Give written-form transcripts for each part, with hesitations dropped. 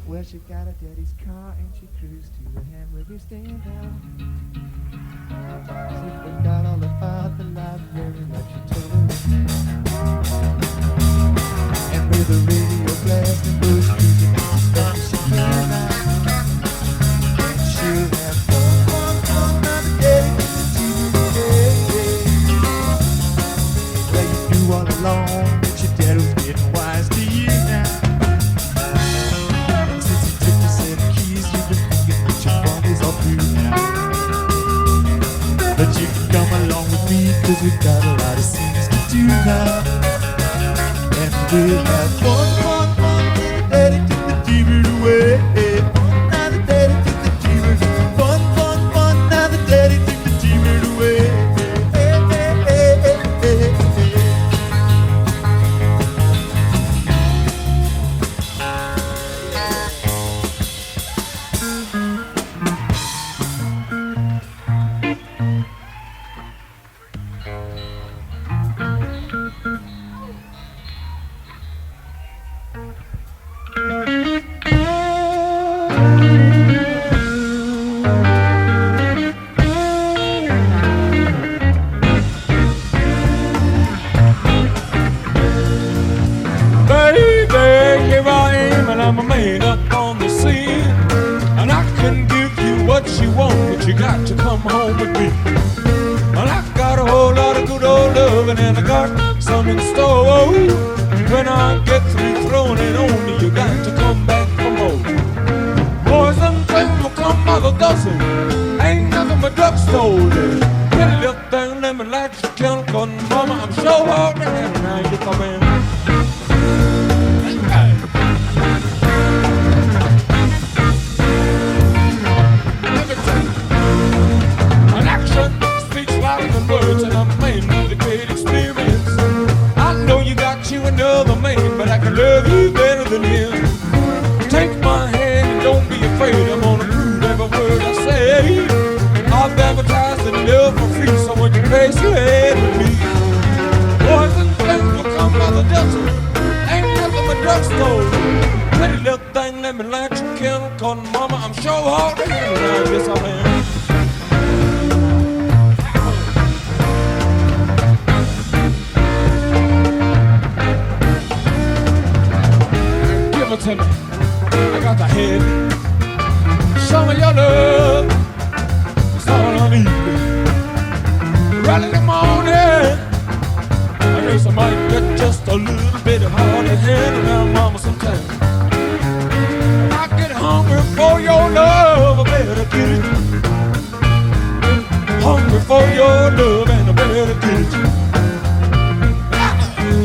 Well, she got a daddy's car and she cruised to a hamburger stand out. She forgot all about the library like she told her. And with the radio blasting, Bush music, stuff she came out. And she'll have fun, another day to the well, you knew all along that your dad was getting wise to you now. And since he took the set of keys, you've been thinking that your fun is all through now. But you can come along with me, cause we've got a lot of things to do now. And we'll have fun, till the daddy took the TV away. Now the daddy took the TV away. Fun, now the daddy took the TV away. I'm a man up on the scene, and I can give you what you want, but you got to come home with me. And I got a whole lot of good old loving, and I got some in store. When I get through throwing it on you, you got to come back for more. Boys and things will come by the dozen, ain't nothing but drugstore. Pretty little thing, let me light your candle, 'cause mama, I'm so hard to have. Now you come in. Words, and I'm a man with a great experience. I know you got you another man, but I can love you better than him. Take my hand and don't be afraid, I'm gonna prove every word I say. I've advertised the love for free, so when you place your head with me, boys and things will come by the dozen, ain't nothing but drugstore. Pretty little thing, let me light your candle, 'cause mama, I'm sure hard to handle. Yes, I am. To me, I got the head. Show me your love. It's all I need. Right in the morning, I guess I might get just a little bit hard to handle now, mama, sometimes. I get hungry for your love, I better get it. Hungry for your love, and I better get it.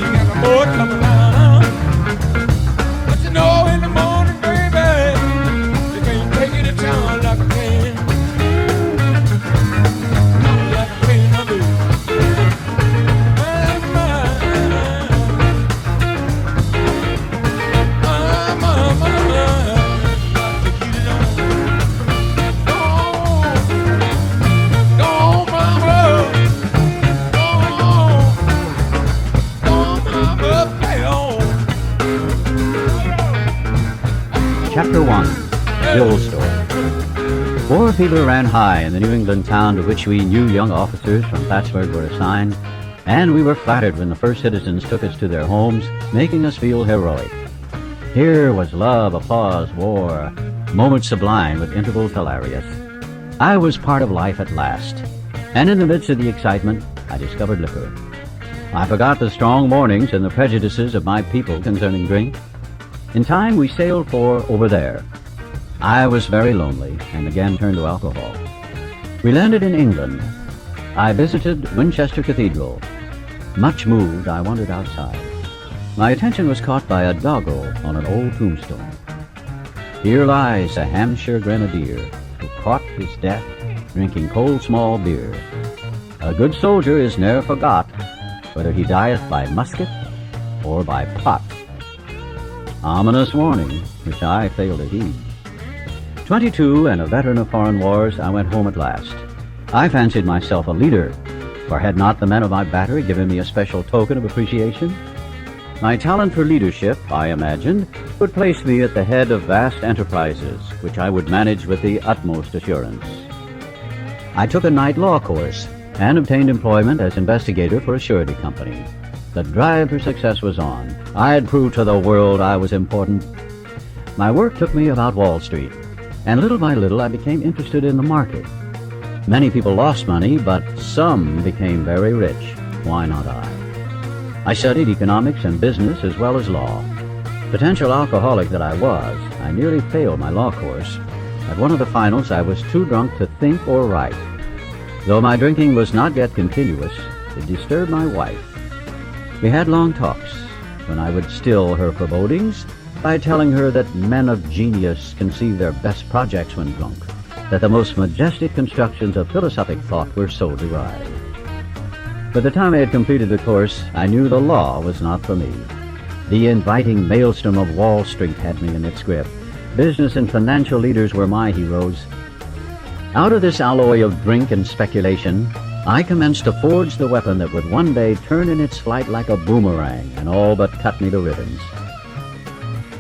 You got a boy coming out. No, in the morning, baby, you can't take it to town like I can. Like I can, I do. Chapter 1, Bill's Story. War fever ran high in the New England town to which we new young officers from Plattsburgh were assigned, and we were flattered when the first citizens took us to their homes, making us feel heroic. Here was love, applause, war, moments sublime with intervals hilarious. I was part of life at last, and in the midst of the excitement, I discovered liquor. I forgot the strong mornings and the prejudices of my people concerning drink. In time, we sailed for over there. I was very lonely and again turned to alcohol. We landed in England. I visited Winchester Cathedral. Much moved, I wandered outside. My attention was caught by a doggerel on an old tombstone. Here lies a Hampshire grenadier who caught his death drinking cold small beer. A good soldier is ne'er forgot, whether he dieth by musket or by pot. Ominous warning, which I failed to heed. 22 and a veteran of foreign wars, I went home at last. I fancied myself a leader, for had not the men of my battery given me a special token of appreciation? My talent for leadership, I imagined, would place me at the head of vast enterprises, which I would manage with the utmost assurance. I took a night law course and obtained employment as investigator for a surety company. The drive for success was on. I had proved to the world I was important. My work took me about Wall Street, and little by little I became interested in the market. Many people lost money, but some became very rich. Why not I? I studied economics and business as well as law. Potential alcoholic that I was, I nearly failed my law course. At one of the finals, I was too drunk to think or write. Though my drinking was not yet continuous, it disturbed my wife. We had long talks, when I would still her forebodings by telling her that men of genius conceive their best projects when drunk, that the most majestic constructions of philosophic thought were so derived. By the time I had completed the course, I knew the law was not for me. The inviting maelstrom of Wall Street had me in its grip. Business and financial leaders were my heroes. Out of this alloy of drink and speculation, I commenced to forge the weapon that would one day turn in its flight like a boomerang and all but cut me to ribbons.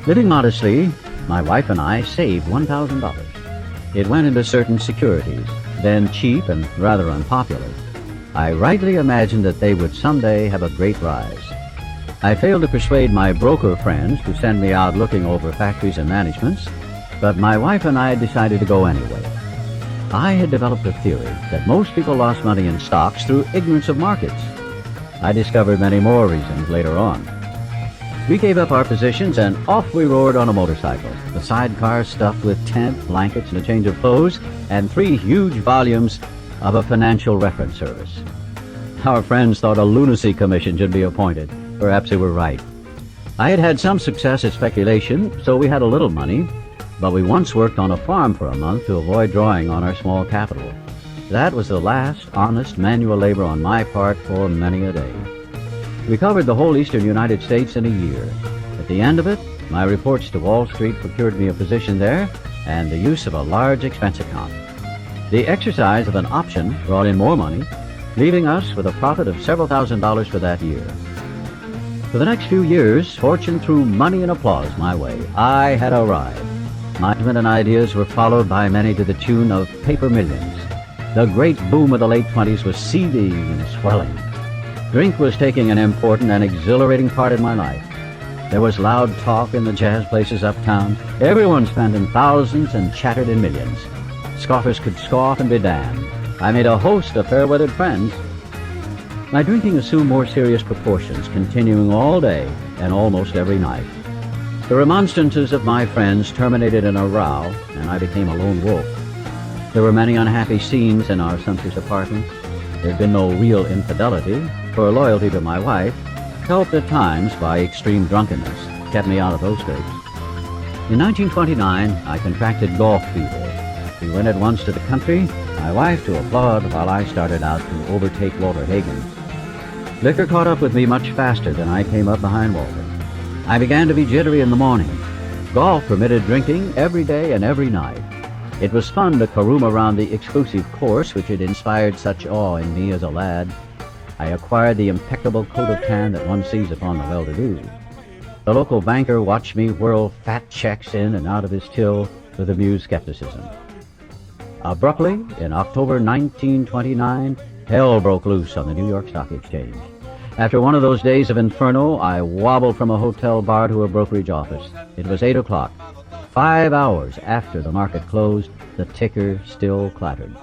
Living modestly, my wife and I saved $1,000. It went into certain securities, then cheap and rather unpopular. I rightly imagined that they would someday have a great rise. I failed to persuade my broker friends to send me out looking over factories and managements, but my wife and I decided to go anyway. I had developed a theory that most people lost money in stocks through ignorance of markets. I discovered many more reasons later on. We gave up our positions and off we roared on a motorcycle, the sidecar stuffed with tent, blankets, and a change of clothes, and 3 huge volumes of a financial reference service. Our friends thought a lunacy commission should be appointed. Perhaps they were right. I had had some success at speculation, so we had a little money, but we once worked on a farm for a month to avoid drawing on our small capital. That was the last honest manual labor on my part for many a day. We covered the whole eastern United States in a year. At the end of it, my reports to Wall Street procured me a position there and the use of a large expense account. The exercise of an option brought in more money, leaving us with a profit of several $1,000s for that year. For the next few years, fortune threw money and applause my way. I had arrived. Management and ideas were followed by many to the tune of paper millions. The great boom of the late 20s was seething and swelling. Drink was taking an important and exhilarating part in my life. There was loud talk in the jazz places uptown. Everyone spent in thousands and chattered in millions. Scoffers could scoff and be damned. I made a host of fair-weathered friends. My drinking assumed more serious proportions, continuing all day and almost every night. The remonstrances of my friends terminated in a row, and I became a lone wolf. There were many unhappy scenes in our sumptuous apartment. There had been no real infidelity, for loyalty to my wife, helped at times by extreme drunkenness, kept me out of those scrapes. In 1929, I contracted golf fever. We went at once to the country, my wife to applaud while I started out to overtake Walter Hagen. Liquor caught up with me much faster than I came up behind Walter. I began to be jittery in the morning. Golf permitted drinking every day and every night. It was fun to caroom around the exclusive course which had inspired such awe in me as a lad. I acquired the impeccable coat of tan that one sees upon the well-to-do. The local banker watched me whirl fat checks in and out of his till with amused skepticism. Abruptly, in October 1929, hell broke loose on the New York Stock Exchange. After one of those days of inferno, I wobbled from a hotel bar to a brokerage office. It was 8 o'clock. 5 hours after the market closed, the ticker still clattered.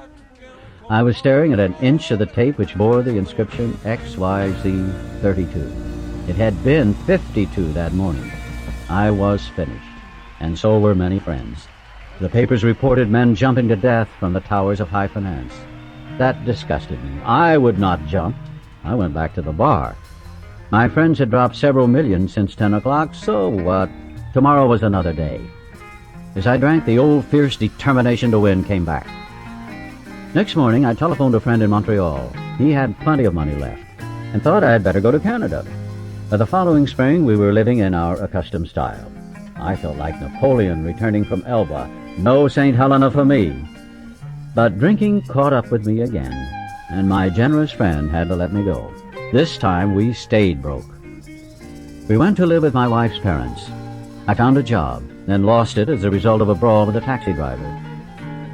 I was staring at an inch of the tape which bore the inscription XYZ32. It had been 52 that morning. I was finished, and so were many friends. The papers reported men jumping to death from the towers of high finance. That disgusted me. I would not jump. I went back to the bar. My friends had dropped several million since 10 o'clock, so what? Tomorrow was another day. As I drank, the old fierce determination to win came back. Next morning, I telephoned a friend in Montreal. He had plenty of money left and thought I had better go to Canada. By the following spring, we were living in our accustomed style. I felt like Napoleon returning from Elba. No St. Helena for me. But drinking caught up with me again, and my generous friend had to let me go. This time we stayed broke. We went to live with my wife's parents. I found a job, then lost it as a result of a brawl with a taxi driver.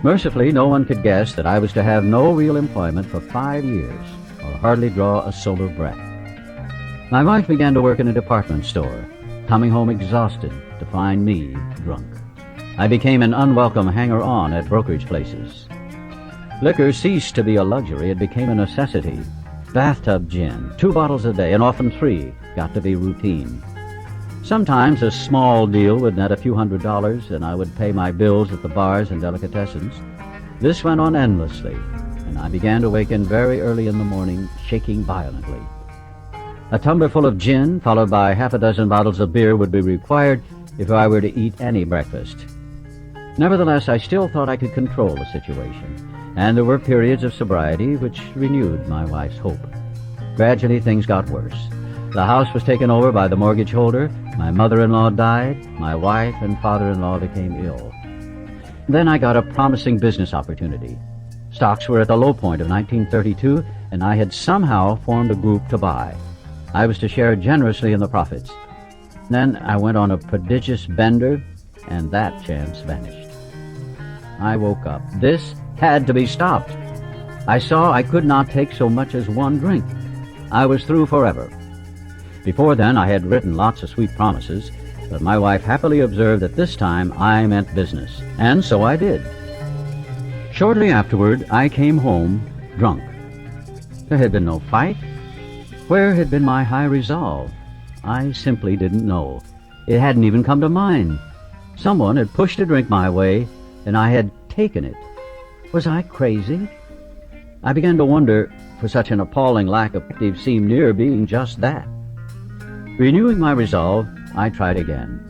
Mercifully, no one could guess that I was to have no real employment for 5 years, or hardly draw a sober breath. My wife began to work in a department store, coming home exhausted to find me drunk. I became an unwelcome hanger-on at brokerage places. Liquor ceased to be a luxury, it became a necessity. Bathtub gin, 2 bottles a day, and often 3, got to be routine. Sometimes a small deal would net a few $100s, and I would pay my bills at the bars and delicatessens. This went on endlessly, and I began to waken very early in the morning, shaking violently. A tumblerful of gin, followed by half a dozen bottles of beer, would be required if I were to eat any breakfast. Nevertheless, I still thought I could control the situation, and there were periods of sobriety which renewed my wife's hope. Gradually, things got worse. The house was taken over by the mortgage holder, my mother-in-law died, my wife and father-in-law became ill. Then I got a promising business opportunity. Stocks were at the low point of 1932, and I had somehow formed a group to buy. I was to share generously in the profits. Then I went on a prodigious bender, and that chance vanished. I woke up. This had to be stopped. I saw I could not take so much as one drink. I was through forever. Before then, I had written lots of sweet promises, but my wife happily observed that this time I meant business, and so I did. Shortly afterward, I came home drunk. There had been no fight. Where had been my high resolve? I simply didn't know. It hadn't even come to mind. Someone had pushed a drink my way, and I had taken it. Was I crazy? I began to wonder, for such an appalling lack of belief seemed near being just that. Renewing my resolve, I tried again.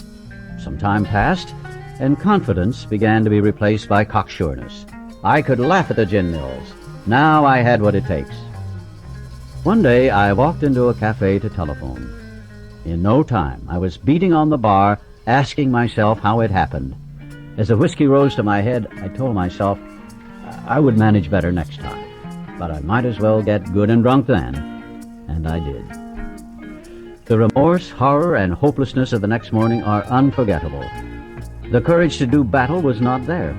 Some time passed, and confidence began to be replaced by cocksureness. I could laugh at the gin mills. Now I had what it takes. One day I walked into a cafe to telephone. In no time I was beating on the bar, asking myself how it happened. As the whiskey rose to my head, I told myself I would manage better next time, but I might as well get good and drunk then, and I did. The remorse, horror, and hopelessness of the next morning are unforgettable. The courage to do battle was not there.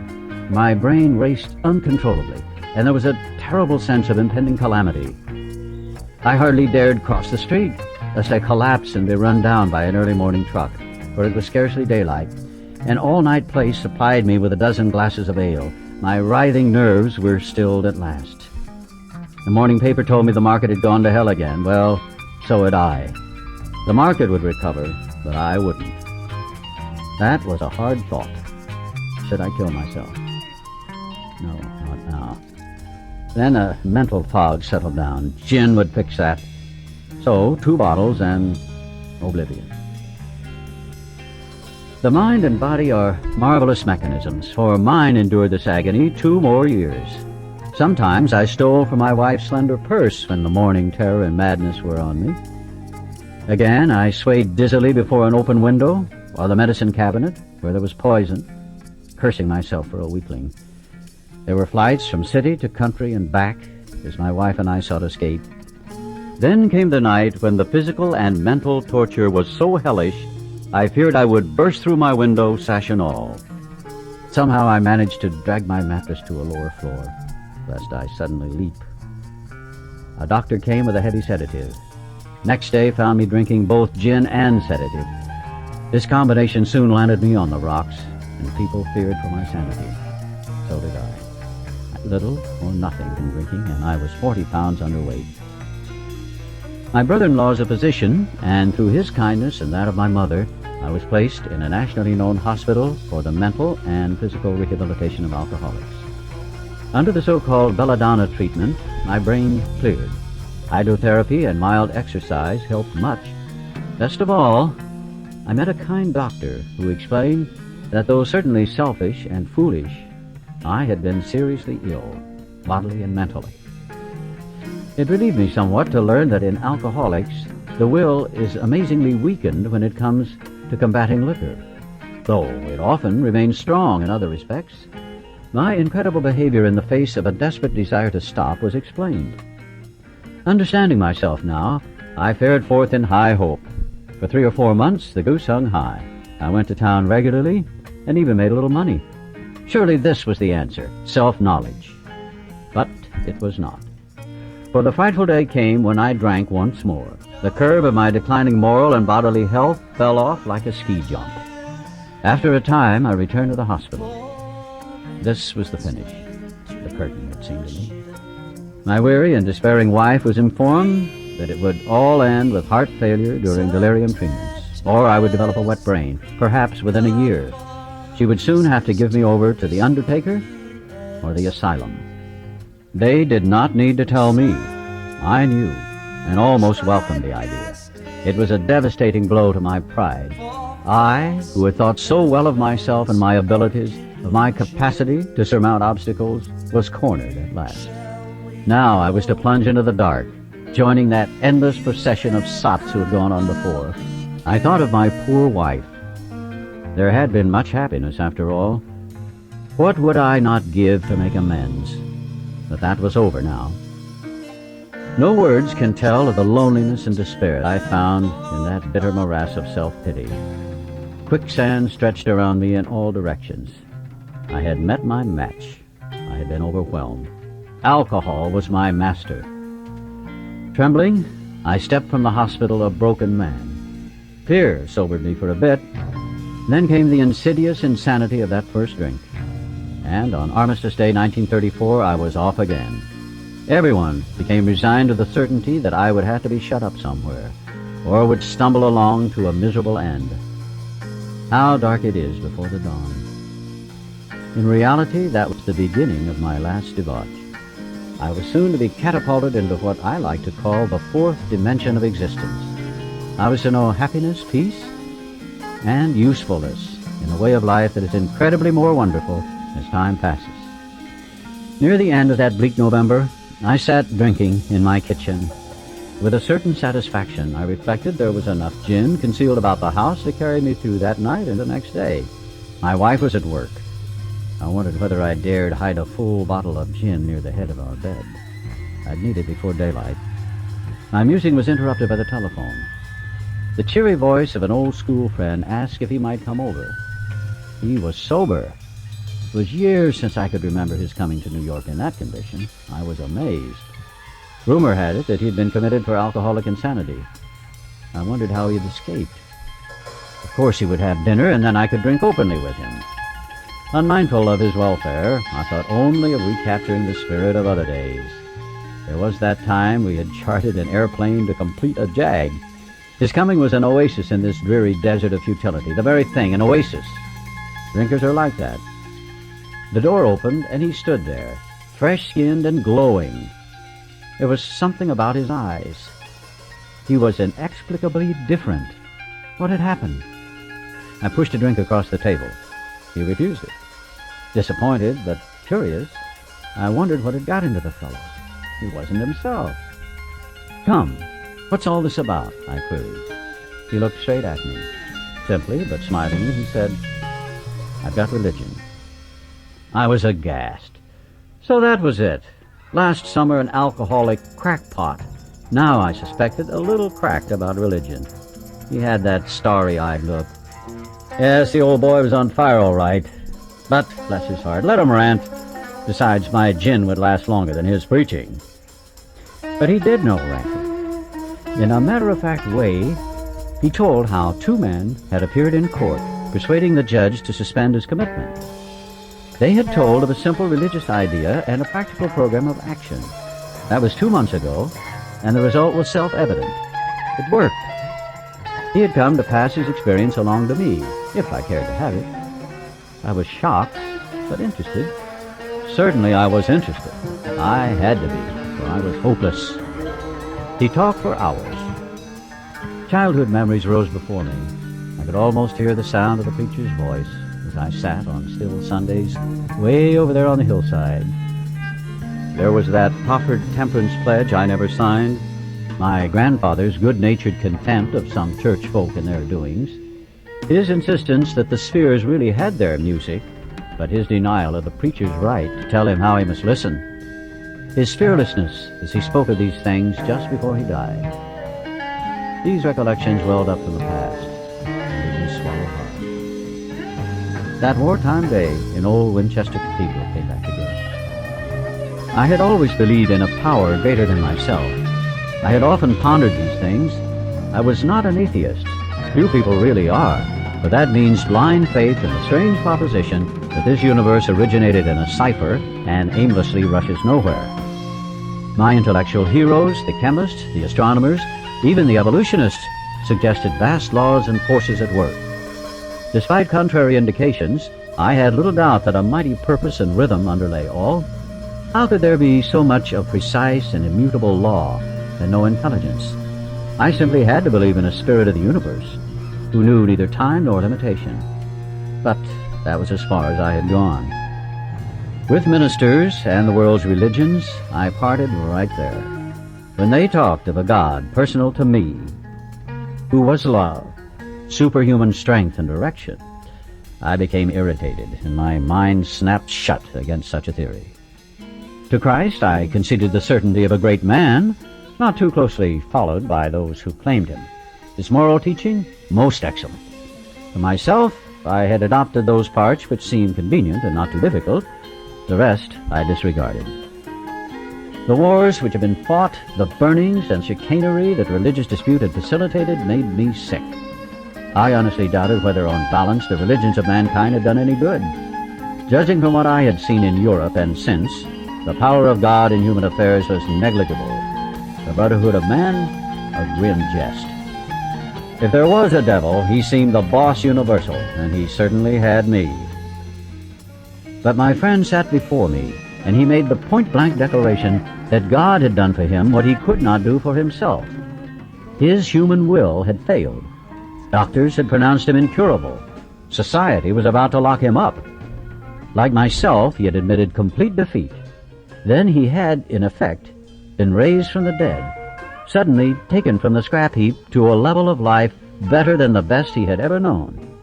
My brain raced uncontrollably, and there was a terrible sense of impending calamity. I hardly dared cross the street, lest I collapse and be run down by an early morning truck, for it was scarcely daylight. An all-night place supplied me with a dozen glasses of ale. My writhing nerves were stilled at last. The morning paper told me the market had gone to hell again. Well, so had I. The market would recover, but I wouldn't. That was a hard thought. Should I kill myself? No, not now. Then a mental fog settled down. Gin would fix that. So, 2 bottles and oblivion. The mind and body are marvelous mechanisms, for mine endured this agony 2 more years. Sometimes I stole from my wife's slender purse when the morning terror and madness were on me. Again, I swayed dizzily before an open window or the medicine cabinet where there was poison, cursing myself for a weakling. There were flights from city to country and back as my wife and I sought escape. Then came the night when the physical and mental torture was so hellish I feared I would burst through my window, sash and all. Somehow I managed to drag my mattress to a lower floor, lest I suddenly leap. A doctor came with a heavy sedative. Next day found me drinking both gin and sedative. This combination soon landed me on the rocks, and people feared for my sanity. So did I. Little or nothing in drinking, and I was 40 pounds underweight. My brother-in-law is a physician, and through his kindness and that of my mother, I was placed in a nationally known hospital for the mental and physical rehabilitation of alcoholics. Under the so-called belladonna treatment, my brain cleared. Hydrotherapy and mild exercise helped much. Best of all, I met a kind doctor who explained that though certainly selfish and foolish, I had been seriously ill, bodily and mentally. It relieved me somewhat to learn that in alcoholics, the will is amazingly weakened when it comes to combating liquor, though it often remains strong in other respects. My incredible behavior in the face of a desperate desire to stop was explained. Understanding myself now, I fared forth in high hope. For 3 or 4 months, the goose hung high. I went to town regularly and even made a little money. Surely this was the answer, self-knowledge. But it was not. For the frightful day came when I drank once more. The curve of my declining moral and bodily health fell off like a ski jump. After a time, I returned to the hospital. This was the finish, the curtain, it seemed to me. My weary and despairing wife was informed that it would all end with heart failure during delirium treatments, or I would develop a wet brain, perhaps within a year. She would soon have to give me over to the undertaker or the asylum. They did not need to tell me. I knew and almost welcomed the idea. It was a devastating blow to my pride. I, who had thought so well of myself and my abilities, of my capacity to surmount obstacles, was cornered at last. Now I was to plunge into the dark, joining that endless procession of sots who had gone on before. I thought of my poor wife. There had been much happiness, after all. What would I not give to make amends? But that was over now. No words can tell of the loneliness and despair I found in that bitter morass of self-pity. Quicksand stretched around me in all directions. I had met my match. I had been overwhelmed. Alcohol was my master. Trembling, I stepped from the hospital a broken man. Fear sobered me for a bit. Then came the insidious insanity of that first drink. And on Armistice Day 1934, I was off again. Everyone became resigned to the certainty that I would have to be shut up somewhere, or would stumble along to a miserable end. How dark it is before the dawn. In reality, that was the beginning of my last debauch. I was soon to be catapulted into what I like to call the fourth dimension of existence. I was to know happiness, peace, and usefulness in a way of life that is incredibly more wonderful as time passes. Near the end of that bleak November, I sat drinking in my kitchen. With a certain satisfaction, I reflected there was enough gin concealed about the house to carry me through that night and the next day. My wife was at work. I wondered whether I dared hide a full bottle of gin near the head of our bed. I'd need it before daylight. My musing was interrupted by the telephone. The cheery voice of an old school friend asked if he might come over. He was sober. It was years since I could remember his coming to New York in that condition. I was amazed. Rumor had it that he'd been committed for alcoholic insanity. I wondered how he'd escaped. Of course he would have dinner, and then I could drink openly with him. Unmindful of his welfare, I thought only of recapturing the spirit of other days. There was that time we had chartered an airplane to complete a jag. His coming was an oasis in this dreary desert of futility. The very thing, an oasis. Drinkers are like that. The door opened, and he stood there, fresh-skinned and glowing. There was something about his eyes. He was inexplicably different. What had happened? I pushed a drink across the table. He refused it. Disappointed, but curious, I wondered what had got into the fellow. He wasn't himself. "Come, what's all this about?" I queried. He looked straight at me. Simply, but smilingly, he said, "I've got religion." I was aghast. So that was it. Last summer, an alcoholic crackpot. Now I suspected a little cracked about religion. He had that starry-eyed look. Yes, the old boy was on fire all right. But, bless his heart, let him rant. Besides, my gin would last longer than his preaching. But he did know ranting. In a matter-of-fact way, he told how 2 men had appeared in court, persuading the judge to suspend his commitment. They had told of a simple religious idea and a practical program of action. That was 2 months ago, and the result was self-evident. It worked. He had come to pass his experience along to me, if I cared to have it. I was shocked, but interested. Certainly I was interested. I had to be, for I was hopeless. He talked for hours. Childhood memories rose before me. I could almost hear the sound of the preacher's voice as I sat on still Sundays way over there on the hillside. There was that proffered temperance pledge I never signed, my grandfather's good-natured contempt of some church folk and their doings, his insistence that the spheres really had their music, but his denial of the preacher's right to tell him how he must listen, his fearlessness as he spoke of these things just before he died. These recollections welled up from the past and made me swallow hard. That wartime day in old Winchester Cathedral came back again. I had always believed in a power greater than myself. I had often pondered these things. I was not an atheist. Few people really are, but that means blind faith in the strange proposition that this universe originated in a cipher and aimlessly rushes nowhere. My intellectual heroes, the chemists, the astronomers, even the evolutionists, suggested vast laws and forces at work. Despite contrary indications, I had little doubt that a mighty purpose and rhythm underlay all. How could there be so much of precise and immutable law and no intelligence? I simply had to believe in a spirit of the universe, who knew neither time nor limitation. But that was as far as I had gone. With ministers and the world's religions, I parted right there. When they talked of a God personal to me, who was love, superhuman strength and direction, I became irritated, and my mind snapped shut against such a theory. To Christ I conceded the certainty of a great man, not too closely followed by those who claimed him. His moral teaching, most excellent. For myself, I had adopted those parts which seemed convenient and not too difficult. The rest I disregarded. The wars which had been fought, the burnings and chicanery that religious dispute had facilitated made me sick. I honestly doubted whether on balance the religions of mankind had done any good. Judging from what I had seen in Europe and since, the power of God in human affairs was negligible. The brotherhood of man, a grim jest. If there was a devil, he seemed the boss universal, and he certainly had me. But my friend sat before me, and he made the point-blank declaration that God had done for him what he could not do for himself. His human will had failed. Doctors had pronounced him incurable. Society was about to lock him up. Like myself, he had admitted complete defeat. Then he had, in effect, been raised from the dead, suddenly taken from the scrap heap to a level of life better than the best he had ever known.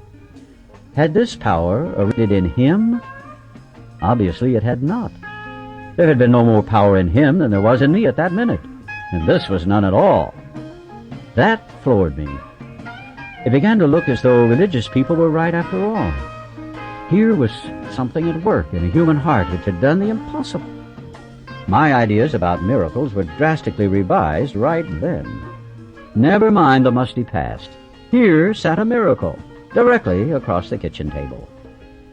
Had this power originated in him? Obviously it had not. There had been no more power in him than there was in me at that minute, and this was none at all. That floored me. It began to look as though religious people were right after all. Here was something at work in a human heart which had done the impossible. My ideas about miracles were drastically revised right then. Never mind the musty past. Here sat a miracle, directly across the kitchen table.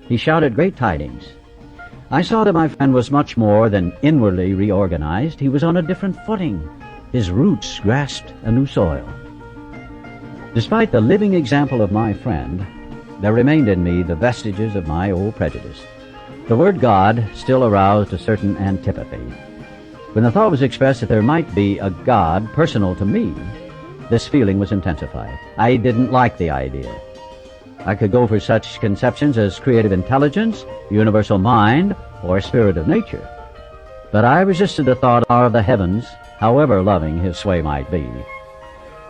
He shouted great tidings. I saw that my friend was much more than inwardly reorganized. He was on a different footing. His roots grasped a new soil. Despite the living example of my friend, there remained in me the vestiges of my old prejudice. The word God still aroused a certain antipathy. When the thought was expressed that there might be a God personal to me, this feeling was intensified. I didn't like the idea. I could go for such conceptions as creative intelligence, universal mind, or spirit of nature. But I resisted the thought of the heavens, however loving his sway might be.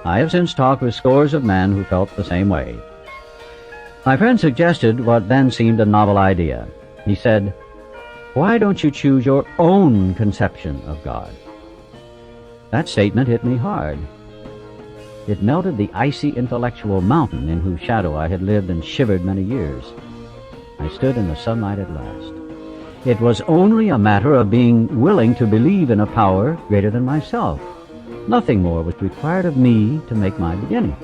I have since talked with scores of men who felt the same way. My friend suggested what then seemed a novel idea. He said, "Why don't you choose your own conception of God?" That statement hit me hard. It melted the icy intellectual mountain in whose shadow I had lived and shivered many years. I stood in the sunlight at last. It was only a matter of being willing to believe in a power greater than myself. Nothing more was required of me to make my beginning.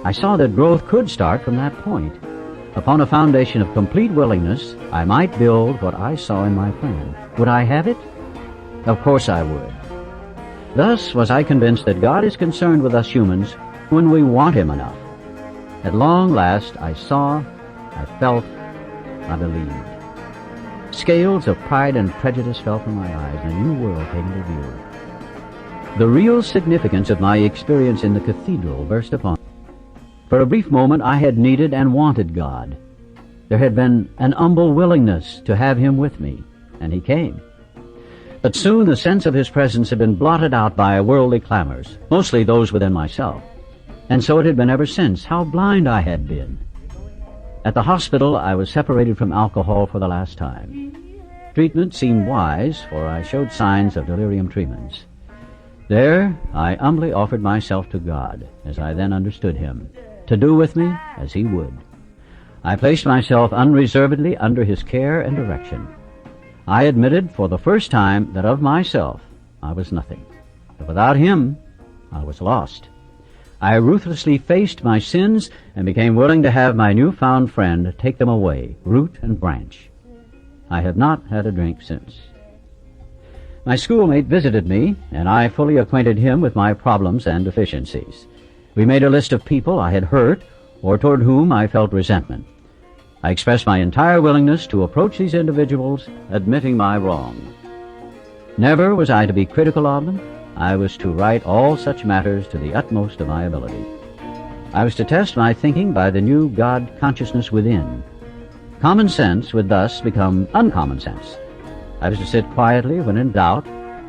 I saw that growth could start from that point. Upon a foundation of complete willingness, I might build what I saw in my friend. Would I have it? Of course I would. Thus was I convinced that God is concerned with us humans when we want him enough. At long last I saw, I felt, I believed. Scales of pride and prejudice fell from my eyes, and a new world came into view. The real significance of my experience in the cathedral burst upon me. For a brief moment I had needed and wanted God. There had been an humble willingness to have him with me, and he came. But soon the sense of his presence had been blotted out by worldly clamors, mostly those within myself. And so it had been ever since. How blind I had been. At the hospital I was separated from alcohol for the last time. Treatment seemed wise, for I showed signs of delirium tremens. There I humbly offered myself to God, as I then understood him, to do with me as he would. I placed myself unreservedly under his care and direction. I admitted for the first time that of myself I was nothing, that without him I was lost. I ruthlessly faced my sins and became willing to have my newfound friend take them away, root and branch. I have not had a drink since. My schoolmate visited me, and I fully acquainted him with my problems and deficiencies. We made a list of people I had hurt or toward whom I felt resentment. I expressed my entire willingness to approach these individuals, admitting my wrong. Never was I to be critical of them. I was to right all such matters to the utmost of my ability. I was to test my thinking by the new God consciousness within. Common sense would thus become uncommon sense. I was to sit quietly when in doubt,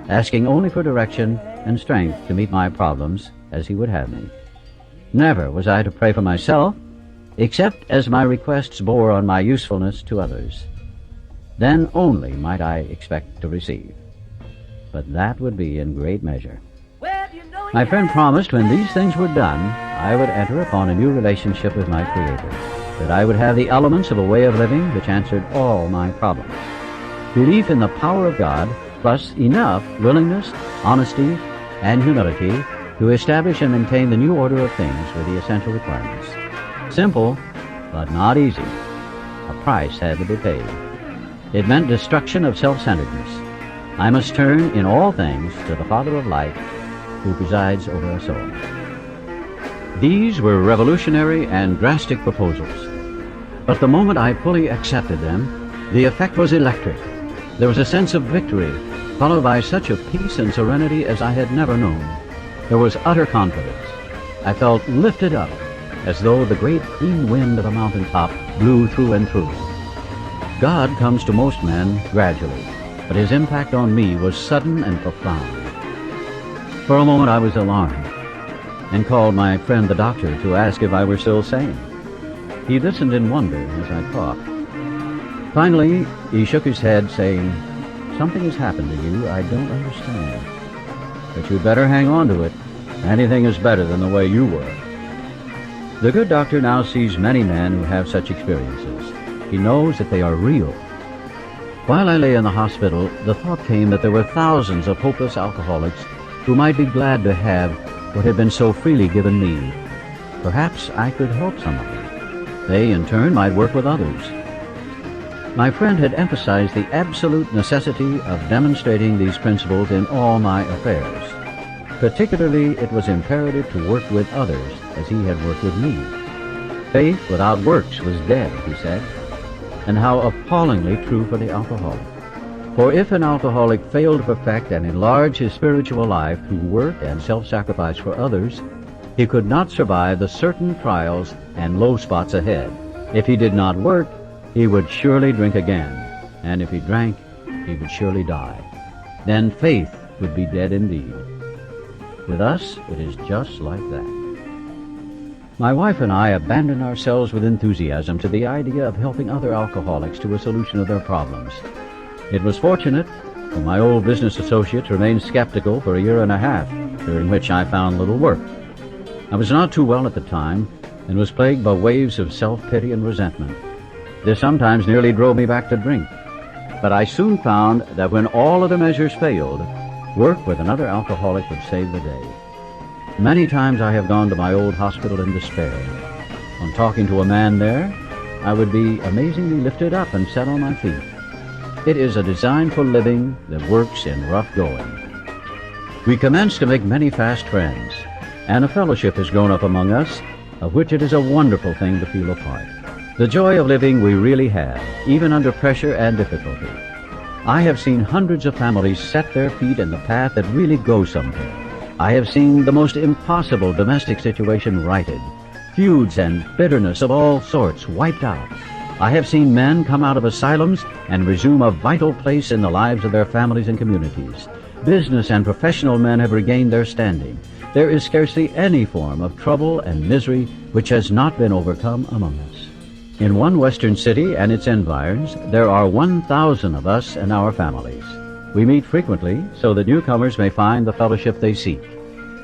asking only for direction and strength to meet my problems as he would have me. Never was I to pray for myself, except as my requests bore on my usefulness to others. Then only might I expect to receive. But that would be in great measure. My friend promised when these things were done, I would enter upon a new relationship with my Creator, that I would have the elements of a way of living which answered all my problems. Belief in the power of God, plus enough willingness, honesty, and humility to establish and maintain the new order of things were the essential requirements. Simple, but not easy. A price had to be paid. It meant destruction of self-centeredness. I must turn in all things to the Father of light, who presides over us all. These were revolutionary and drastic proposals. But the moment I fully accepted them, the effect was electric. There was a sense of victory, followed by such a peace and serenity as I had never known. There was utter confidence. I felt lifted up, as though the great clean wind of a mountaintop blew through and through. God comes to most men gradually, but his impact on me was sudden and profound. For a moment I was alarmed, and called my friend the doctor to ask if I were still sane. He listened in wonder as I talked. Finally, he shook his head, saying, "Something has happened to you I don't understand. But you'd better hang on to it. Anything is better than the way you were." The good doctor now sees many men who have such experiences. He knows that they are real. While I lay in the hospital, the thought came that there were thousands of hopeless alcoholics who might be glad to have what had been so freely given me. Perhaps I could help some of them. They, in turn, might work with others. My friend had emphasized the absolute necessity of demonstrating these principles in all my affairs. Particularly, it was imperative to work with others as he had worked with me. Faith without works was dead, he said, and how appallingly true for the alcoholic. For if an alcoholic failed to perfect and enlarge his spiritual life through work and self-sacrifice for others, he could not survive the certain trials and low spots ahead. If he did not work, he would surely drink again, and if he drank, he would surely die. Then faith would be dead indeed. With us, it is just like that. My wife and I abandoned ourselves with enthusiasm to the idea of helping other alcoholics to a solution of their problems. It was fortunate, for my old business associates remained skeptical for a year and a half, during which I found little work. I was not too well at the time, and was plagued by waves of self-pity and resentment. This sometimes nearly drove me back to drink. But I soon found that when all other measures failed, work with another alcoholic would save the day. Many times I have gone to my old hospital in despair. On talking to a man there, I would be amazingly lifted up and set on my feet. It is a design for living that works in rough going. We commenced to make many fast friends, and a fellowship has grown up among us, of which it is a wonderful thing to feel a part. The joy of living we really have, even under pressure and difficulty. I have seen hundreds of families set their feet in the path that really goes somewhere. I have seen the most impossible domestic situation righted, feuds and bitterness of all sorts wiped out. I have seen men come out of asylums and resume a vital place in the lives of their families and communities. Business and professional men have regained their standing. There is scarcely any form of trouble and misery which has not been overcome among us. In one western city and its environs, there are 1,000 of us and our families. We meet frequently so that newcomers may find the fellowship they seek.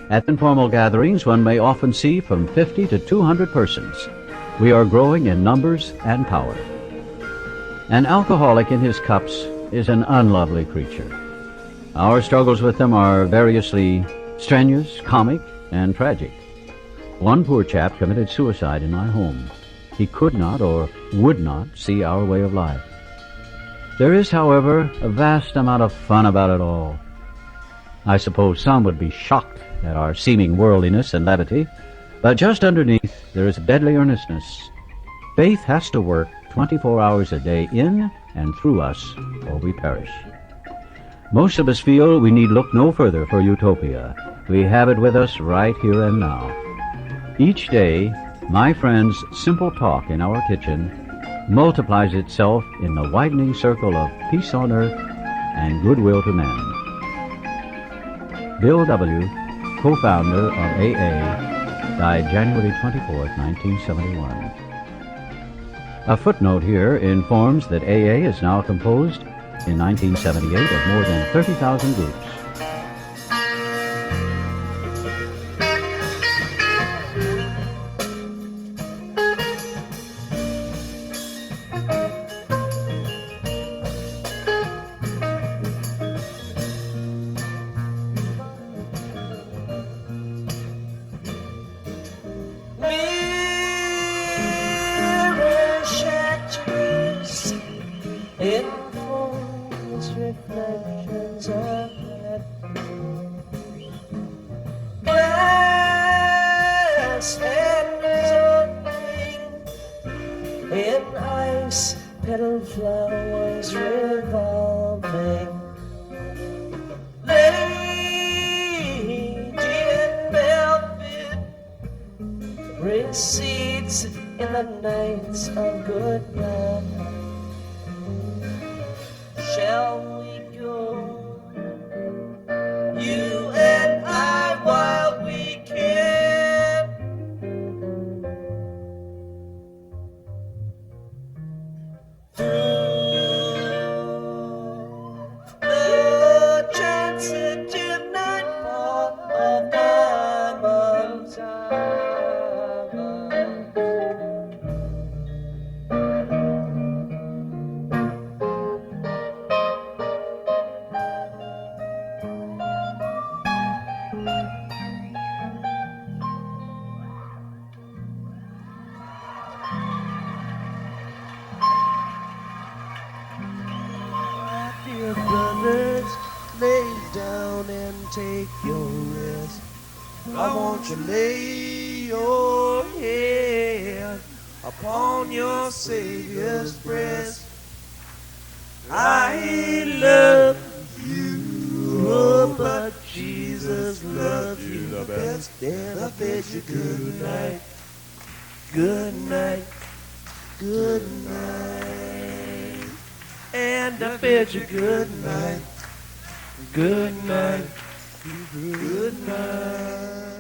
At informal gatherings, one may often see from 50 to 200 persons. We are growing in numbers and power. An alcoholic in his cups is an unlovely creature. Our struggles with them are variously strenuous, comic, and tragic. One poor chap committed suicide in my home. He could not or would not see our way of life. There is, however, a vast amount of fun about it all. I suppose some would be shocked at our seeming worldliness and levity, but just underneath there is deadly earnestness. Faith has to work 24 hours a day in and through us, or we perish. Most of us feel we need look no further for utopia. We have it with us right here and now. Each day, my friend's simple talk in our kitchen multiplies itself in the widening circle of peace on earth and goodwill to men. Bill W., co-founder of AA, died January 24, 1971. A footnote here informs that AA is now composed in 1978 of more than 30,000 groups. Reflections of heaven, glass hands opening in ice, petal flowers revolving, lady in velvet recedes in the nights of good night. Shall we go, you and I, while we can? Through the transitive nightfall of diamonds. Dear brothers, lay down and take your rest. I want you to lay your head upon your Savior's breast. I love you, oh, but Jesus loves you the best. And I bid you good night, good night, good night. And I bid you good night, good night, good night.